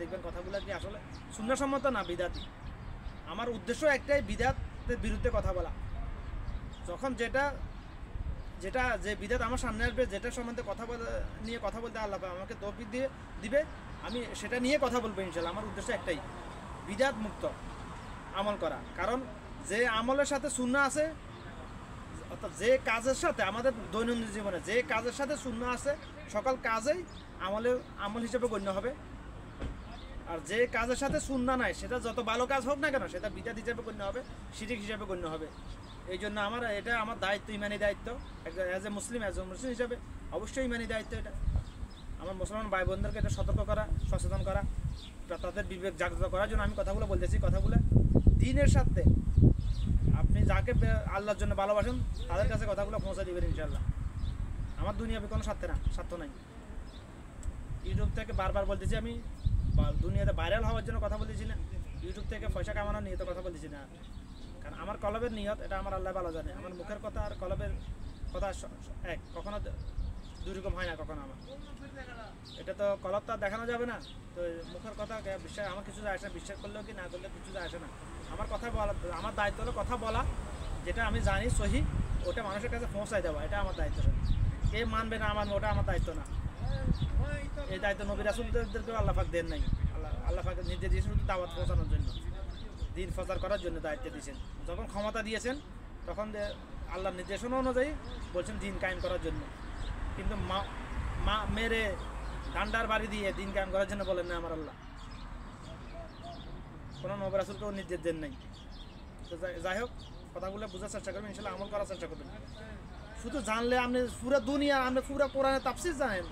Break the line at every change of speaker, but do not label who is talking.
দেখবেন কথাগুলো কি আসলে সুন্নাহসম্মত না বিদাতি। আমার উদ্দেশ্য একটাই, বিদাতের বিরুদ্ধে কথা বলা। যখন যেটা যে বিদাত আমার সামনে আসবে, যেটা সম্বন্ধে নিয়ে কথা বলতে আল্লাহ আমাকে তৌফিক দিবে, আমি সেটা নিয়ে কথা বলবো ইনশাআল্লাহ। আমার উদ্দেশ্য একটাই, বিদাত মুক্ত আমল করা। কারণ যে আমলের সাথে সুন্নাহ আছে, অর্থাৎ যে কাজের সাথে আমাদের দৈনন্দিন জীবনে যে কাজের সাথে সুন্নাহ আছে, সকল কাজেই আমল হিসেবে গণ্য হবে। আর যে কাজের সাথে সুন্নাহ নাই, সেটা যত ভালো কাজ হোক না কেন, সেটা বিদাত হিসেবে গণ্য হবে, শিরিক হিসেবে গণ্য হবে। এই জন্য এটা আমার দায়িত্ব, ইমানি দায়িত্ব। অ্যাজ এ মুসলিম হিসেবে অবশ্যই ইমানি দায়িত্ব এটা। আমার মুসলমান ভাই বোনদেরকে এটা সতর্ক করা, সচেতন করা, তাদের বিবেক জাগ্রত করার জন্য আমি কথাগুলো বলতেছি। কথাগুলো দ্বীনের সাথে আপনি যাকে আল্লাহর জন্য ভালোবাসেন তাদের কাছে কথাগুলো পৌঁছে দিবেন ইনশাআল্লাহ। আমার দুনিয়াতে কোনো স্বার্থ নাই। ইউটিউব থেকে বারবার বলতেছি, আমি দুনিয়াতে ভাইরাল হওয়ার জন্য কথা বলতেছি না, ইউটিউব থেকে পয়সা কামানোর নিয়তে কথা বলতেছি না। কারণ আমার কলবের নিয়ত এটা আমার আল্লাহ ভালো জানে। আমার মুখের কথা আর কলবের কথা এক, কখনো দুরকম হয় না কখনো। আমার এটা তো কলব তো দেখানো যাবে না, তো মুখের কথা বিশ্বাস আমার কিছু যায় আসে না, বিশ্বাস করলেও কি না করলে কিছু যায় আসে না। আমার কথা বলা, আমার দায়িত্ব হলো কথা বলা, যেটা আমি জানি সহি ওটা মানুষের কাছে পৌঁছায় দেওয়া, এটা আমার দায়িত্ব। কে মানবে না মানবে ওটা আমার দায়িত্ব না। এই দায়িত্ব নবী রাসূলদেরকেও আল্লাহ পাক দেন নাই। আল্লাহ পাক নির্দেশ দিয়েছেন শুধু দাওয়াত পৌঁছানোর জন্য, দিন প্রচার করার জন্য দায়িত্ব দিয়েছেন। যখন ক্ষমতা দিয়েছেন তখন আল্লাহর নির্দেশনা অনুযায়ী বলছেন দিন কায়েম করার জন্য। কিন্তু মা মেরে ডান্ডার বাড়ি দিয়ে দিন কায়েম করার জন্য বলেন না আমার আল্লাহ। কোনো নবী রাসূলকেও নির্দেশ দেন নাই। তো যাই হোক, কথাগুলো বোঝার চেষ্টা করবেন, ইনশাআল্লাহ আমল করার চেষ্টা করবেন। শুধু জানলে আপনি পুরো দুনিয়া, আপনি পুরো কোরআনের তাফসীর জানেন,